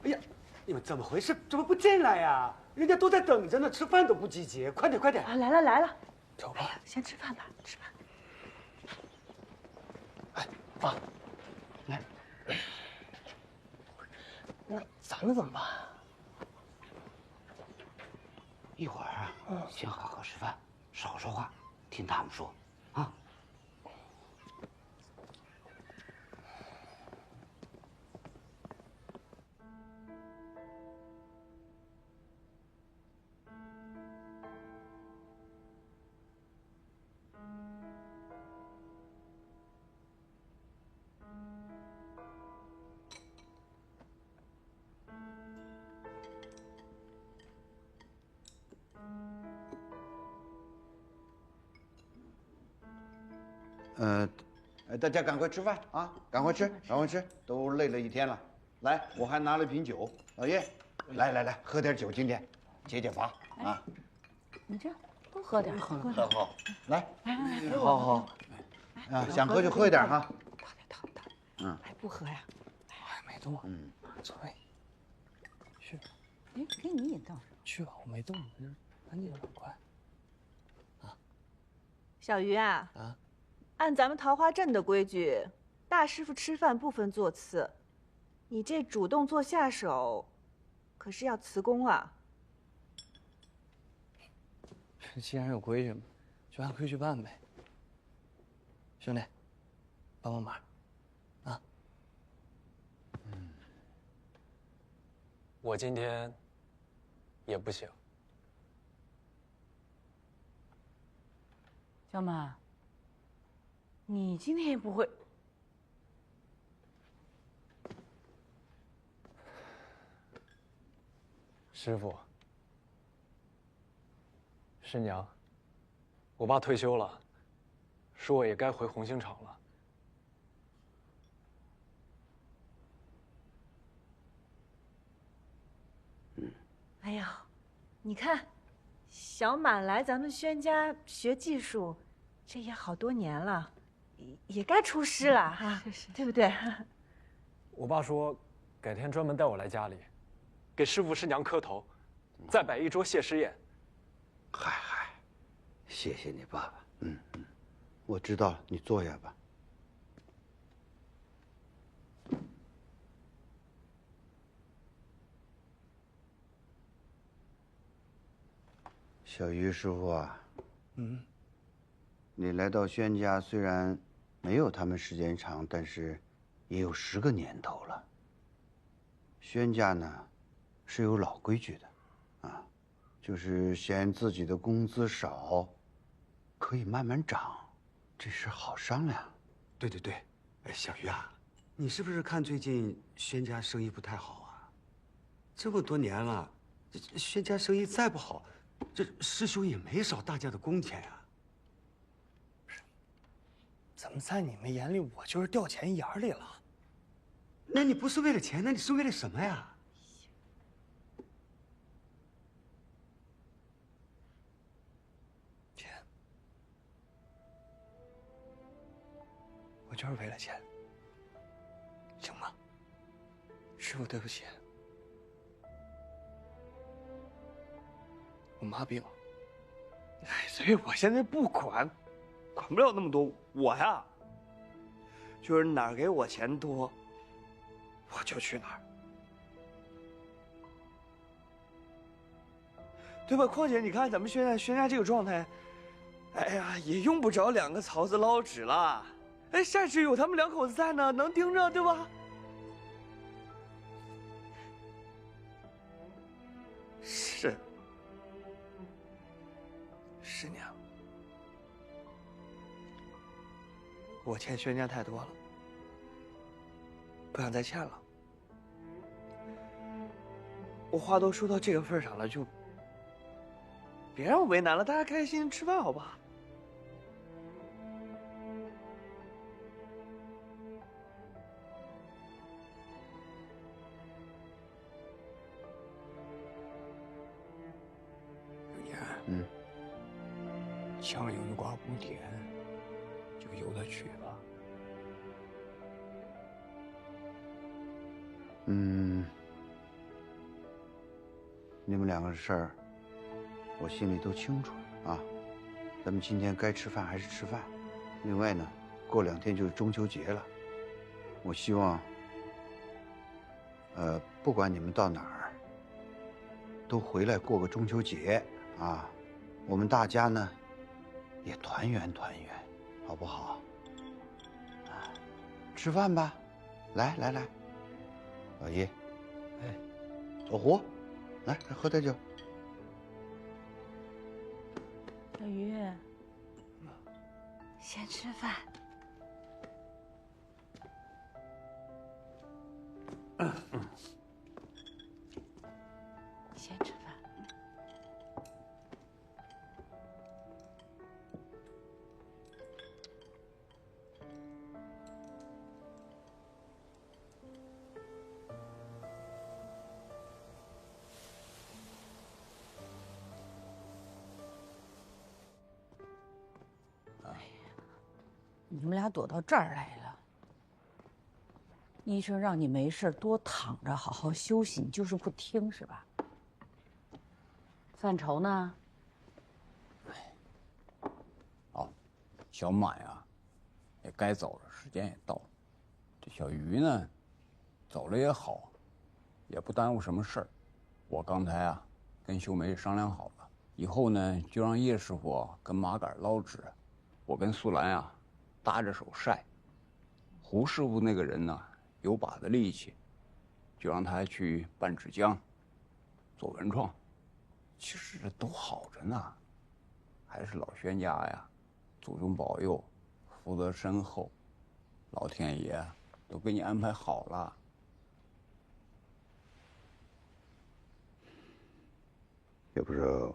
Speaker 20: 哎呀，你们怎么回事？怎么不进来呀？人家都在等着呢，吃饭都不积极，快点快点！
Speaker 14: 啊，来了来了，
Speaker 20: 走吧。
Speaker 14: 哎呀，先吃饭吧，吃饭。
Speaker 17: 哎，爸，来，那咱们怎么办？
Speaker 19: 一会儿啊，先好好吃饭，少说话，听他们说，啊。
Speaker 8: 大家赶快吃饭啊！赶快吃，赶快吃，都累了一天了。来，我还拿了瓶酒，老爷，来，喝点酒，今天解解乏啊！
Speaker 11: 你这多喝点，
Speaker 8: 好，来，
Speaker 11: 来，
Speaker 8: 好，啊，想喝就喝一点哈。
Speaker 11: 还不喝呀？
Speaker 17: 没动，座位，去，
Speaker 11: 哎，给你引到。
Speaker 17: 去吧，我没动，赶紧快。
Speaker 14: 小鱼啊，按咱们桃花镇的规矩，大师傅吃饭不分座次，你这主动做下手，可是要辞工啊。
Speaker 17: 既然有规矩嘛，就按规矩办呗。兄弟，帮帮忙，啊！
Speaker 18: 我今天也不行。
Speaker 11: 小满，你今天也不会？
Speaker 18: 师傅，师娘，我爸退休了，说我也该回红星厂了。
Speaker 14: 哎呀，你看，小满来咱们轩家学技术，这也好多年了，也该出师了哈，对不对？
Speaker 18: 我爸说，改天专门带我来家里，给师傅师娘磕头，再摆一桌谢师宴。
Speaker 8: 嗨，谢谢你爸爸。我知道了，你坐下吧。小鱼师傅啊，你来到轩家虽然没有他们时间长，但是也有10个年头了。轩家呢是有老规矩的，就是嫌自己的工资少，可以慢慢涨，这事好商量。
Speaker 2: 对，哎，小鱼啊，你是不是看最近轩家生意不太好啊？这么多年了，这轩家生意再不好，这师兄也没少大家的工钱呀。
Speaker 17: 怎么在你们眼里我就是掉钱眼里了？
Speaker 2: 那你不是为了钱，那你是为了什么呀？
Speaker 17: 钱，我就是为了钱，行吗？师傅，对不起，我妈病了，哎，所以我现在不管不了那么多，我呀，就是哪儿给我钱多，我就去哪儿，对吧？况且你看咱们轩家这个状态，哎呀，也用不着2个曹子捞纸了，哎，善芷有他们2口子在呢，能盯着，对吧？师娘，我欠轩家太多了，不想再欠了。我话都说到这个份上了，就别让我为难了，大家开开心心吃饭，好吧？
Speaker 9: 强有那瓜不甜，就由他去吧。
Speaker 8: 你们2个的事儿，我心里都清楚啊。咱们今天该吃饭还是吃饭。另外呢，过2天就是中秋节了，我希望，不管你们到哪儿，都回来过个中秋节啊。我们大家呢，也团圆团圆，好不好？吃饭吧，来，老爷，老胡，来喝点酒。
Speaker 11: 小鱼，先吃饭。先吃饭。
Speaker 7: 你们俩躲到这儿来了。医生让你没事多躺着，好好休息，你就是不听是吧？范畴呢？
Speaker 9: 哦，小满呀，也该走了，时间也到了。这小鱼呢，走了也好，也不耽误什么事儿。我刚才啊，跟秀梅商量好了，以后呢，就让叶师傅跟麻杆捞纸，我跟素兰啊，搭着手晒。胡师傅那个人呢，有把子力气，就让他去拌纸浆，做文创。其实这都好着呢，还是老宣家呀，祖宗保佑，福泽深厚，老天爷都给你安排好了。
Speaker 8: 也不知道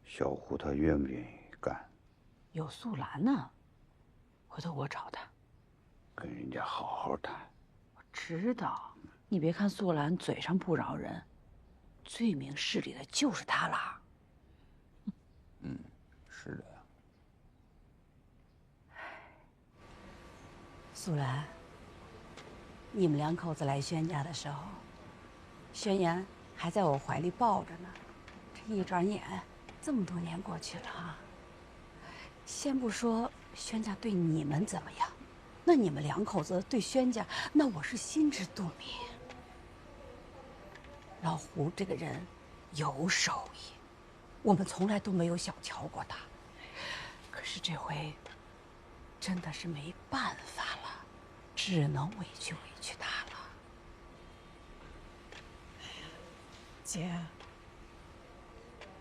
Speaker 8: 小胡他愿不愿意干。
Speaker 7: 有素兰呢，回头我找他，
Speaker 8: 跟人家好好谈。
Speaker 7: 我知道，你别看素兰嘴上不饶人，最明事理的就是他啦。
Speaker 9: 嗯，是的呀。
Speaker 7: 素兰，你们两口子来轩家的时候，轩言还在我怀里抱着呢。这一转眼，这么多年过去了啊。先不说轩家对你们怎么样，那你们两口子对轩家，那我是心知肚明。老胡这个人有手艺，我们从来都没有小瞧过他。可是这回真的是没办法了，只能委屈他了。
Speaker 14: 姐，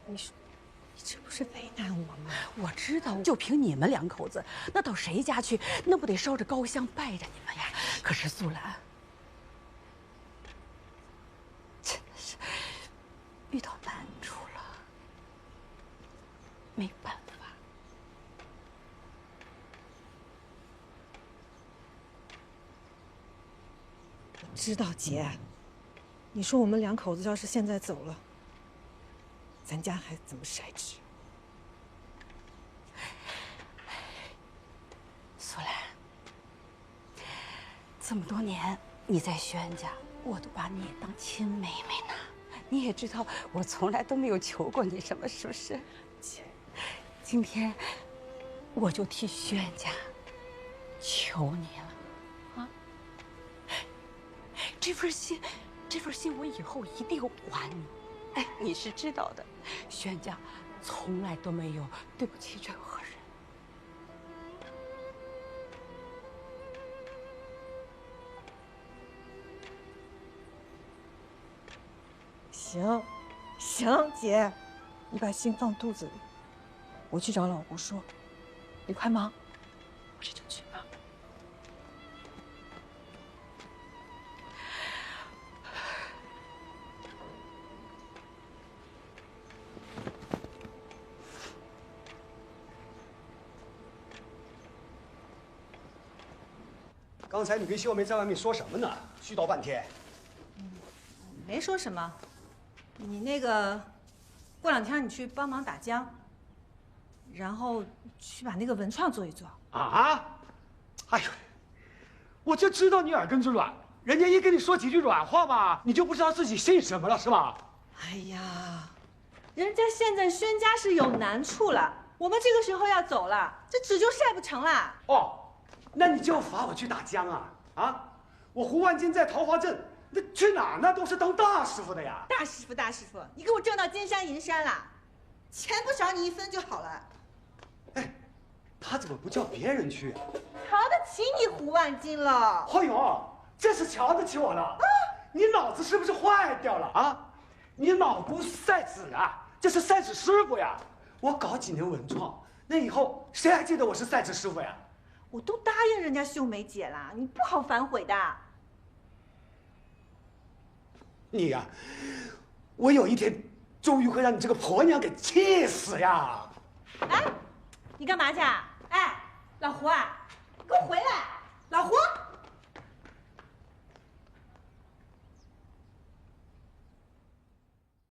Speaker 14: 你这不是为难我吗？
Speaker 7: 我知道，就凭你们两口子，那到谁家去，那不得烧着高香拜着你们呀？可是素兰真的是遇到难处了，没办法。
Speaker 14: 我知道姐，你说我们两口子要是现在走了，咱家还怎么晒纸？
Speaker 7: 素兰，这么多年你在轩家，我都把你当亲妹妹呢。你也知道，我从来都没有求过你什么，是不是？姐，今天我就替轩家求你了，啊！这份心我以后一定还你。哎，你是知道的，轩家从来都没有对不起任何人。
Speaker 14: 行，姐，你把心放肚子里，我去找老胡说。你快忙，我这就去忙。
Speaker 6: 刚才你跟秀梅在外面说什么呢？絮叨半天。
Speaker 14: 没说什么，你那个过两天你去帮忙打浆，然后去把那个文创做一做。
Speaker 6: 啊！哎呦，我就知道你耳根子软，人家一跟你说几句软话吧，你就不知道自己信什么了，是吧？
Speaker 14: 哎呀，人家现在轩家是有难处了，我们这个时候要走了，这纸就晒不成了。
Speaker 6: 哦，那你就罚我去打浆啊！啊，我胡万金在桃花镇。那去哪儿那都是当大师傅的呀！
Speaker 14: 大师傅，你给我挣到金山银山了，钱不少你一分就好了。
Speaker 6: 哎，他怎么不叫别人去？
Speaker 14: 瞧得起你胡万金了。
Speaker 6: 哎呦，这是瞧得起我了啊！你脑子是不是坏掉了啊？你脑不晒纸啊？这是晒纸师傅呀！我搞几年文创，那以后谁还记得我是晒纸师傅呀？
Speaker 14: 我都答应人家秀梅姐了，你不好反悔的。
Speaker 6: 你呀，我有一天终于会让你这个婆娘给气死呀！
Speaker 14: 哎，你干嘛去啊？哎，老胡啊，你给我回来！老胡。